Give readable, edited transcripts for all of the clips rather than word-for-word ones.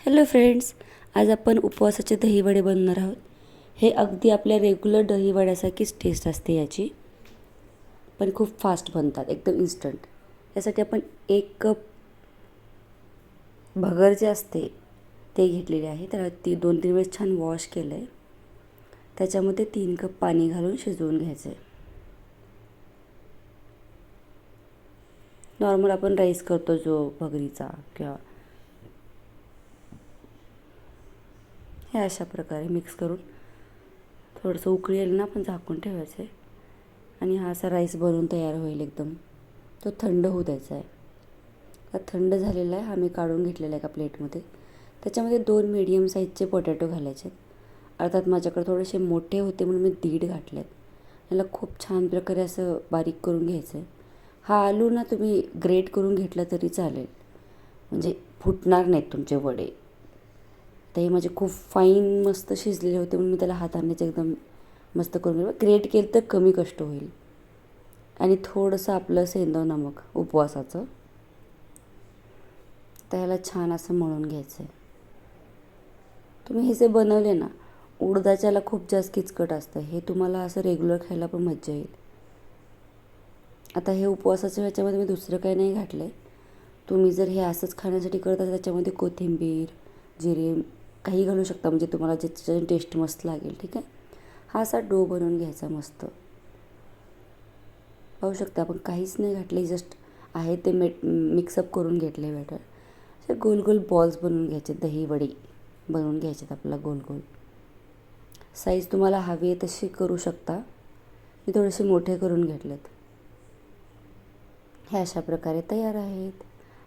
Hello friends, आज आपण उपवासाचे दहीवडे बनवणार आहोत. हे अगदी आपल्या रेग्युलर दहीवड्यासारखीच टेस्ट असते याची, पण खूप फास्ट बनतात, एकदम इन्स्टंट. यासाठी आपण 1 कप भगर जे असते ते घेतलेले आहे. त्याला 2-3 वेळेस छान वॉश केलं आहे. त्याच्यामध्ये 3 कप पाणी घालून शिजवून घ्यायचं आहे. नॉर्मल आपण राईस करतो जो भगरीचा, किंवा हे अशा प्रकारे मिक्स करून थोडंसं उकळी आली ना आपण झाकून ठेवायचं आहे. आणि हा असा राईस बनवून तयार होईल एकदम. तो थंड होऊ द्यायचा आहे. हा थंड झालेला आहे. हा मी काढून घेतलेला आहे एका प्लेटमध्ये. त्याच्यामध्ये 2 मीडियम साईजचे पोटॅटो घालायचे आहेत. अर्थात माझ्याकडे थोडेसे मोठे होते म्हणून मी 1.5 घातले आहेत. याला खूप छान प्रकारे असं बारीक करून घ्यायचं आहे. हा आलू ना तुम्ही ग्रेट करून घेतला तरी चालेल, म्हणजे फुटणार नाहीत तुमचे वडे. तर हे माझे खूप फाईन मस्त शिजलेले होते म्हणून मी त्याला हातानेच एकदम मस्त करून घेऊ. ग्रेट केलं तर कमी कष्ट होईल. आणि थोडंसं आपलं सेंधव नमक उपवासाचं. तर ह्याला छान असं मळून घ्यायचं आहे. तुम्ही हे जे बनवले ना, उडदाच्याला खूप जास्त किचकट असतं. हे तुम्हाला असं रेग्युलर खायला पण मज्जा येईल. आता हे उपवासाच्या ह्याच्यामध्ये मी दुसरं काही नाही घातलं आहे. तुम्ही जर हे असंच खाण्यासाठी करत असाल त्याच्यामध्ये कोथिंबीर, जिरे काही घालू शकता, म्हणजे तुम्हाला ज्याच्याने टेस्ट मस्त लागेल. ठीक आहे. हा असा डो बनवून घ्यायचा मस्त. पाहू शकता आपण काहीच नाही घातले, जस्ट आहे ते मिक्सअप करून घेतले बॅटर. असे गोल गोल बॉल्स बनवून घ्यायचे, दहीवडी बनवून घ्यायचे आपल्याला गोल गोल. साईज तुम्हाला हवी आहे तशी करू शकता. मी थोडेसे मोठे करून घेतलेत. हे अशा प्रकारे तयार आहेत.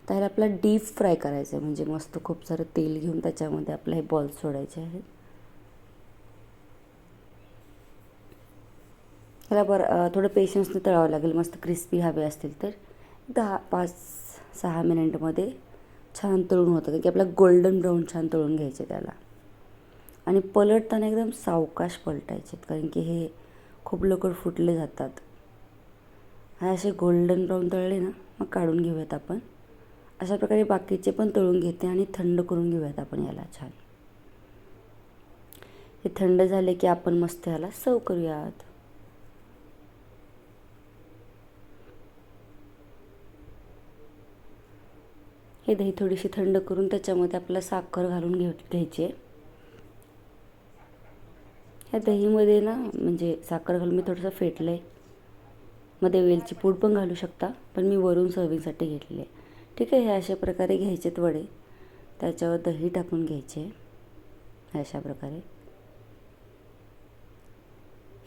तर आपल्याला डीप फ्राय करायचं आहे, म्हणजे मस्त खूप सारं तेल घेऊन त्याच्यामध्ये आपले हे बॉल्स सोडायचे आहेत. ह्याला थोडं पेशन्सने तळावं लागेल. मस्त क्रिस्पी हवे असतील तर 5-6 मिनिटमध्ये छान तळून होतं, कारण की आपल्याला गोल्डन ब्राऊन छान तळून घ्यायचे त्याला. आणि पलटताना एकदम सावकाश पलटायचे, कारण की हे खूप लवकर फुटले जातात. हा असे गोल्डन ब्राऊन तळले ना, मग काढून घेऊयात आपण. अशा प्रकारे बाकीचे पण तळून घेते आणि थंड करून घेऊयात आपण याला छान. हे थंड झाले की आपण मस्त याला सर्व करूयात. हे दही थोडीशी थंड करून त्याच्यामध्ये आपल्याला साखर घालून घ्यायची आहे. ह्या दहीमध्ये ना, म्हणजे साखर घालून मी थोडंसं फेटलं आहे. मध्ये वेलची पूड पण घालू शकता, पण मी वरून सर्विंगसाठी घेतलेली आहे. ठीक आहे. हे अशा प्रकारे घ्यायचेत वडे. त्याच्यावर दही टाकून घ्यायचे अशा प्रकारे.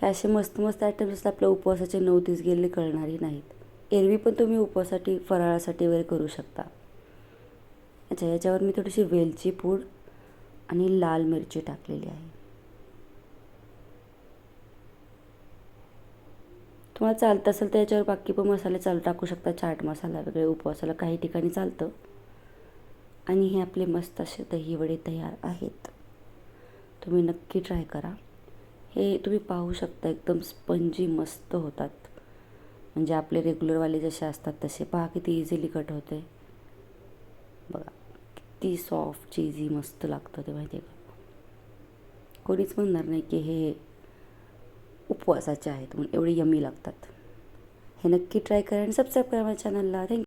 हे असे मस्त मस्त आयटम्स असतात आपल्या उपवासाचे 9 दिवस गेले कळणारही नाहीत. एरवी पण तुम्ही उपवासासाठी फराळासाठी वगैरे करू शकता. अच्छा, याच्यावर मी थोडीशी वेलची पूड आणि लाल मिरची टाकलेली आहे. तुम्हाला चालतं असेल तर याच्यावर बाकी पण मसाले टाकू शकता. चाट मसाला वगैरे उपवासाला काही ठिकाणी चालतं. आणि हे आपले मस्त असे दहीवडे तयार आहेत. तुम्ही नक्की ट्राय करा. हे तुम्ही पाहू शकता एकदम स्पंजी मस्त होतात, म्हणजे आपले रेग्युलरवाले जसे असतात तसे. पहा किती इझिली कट होते. बघा किती सॉफ्ट चीजी मस्त लागतं ते, माहिती आहे का. कोणीच म्हणणार नाही की हे उपवासाचे आहेत म्हणून, एवढे यमी लागतात. हे नक्की ट्राय करा आणि सबस्क्राईब करा माझ्या चॅनलला. थँक्यू.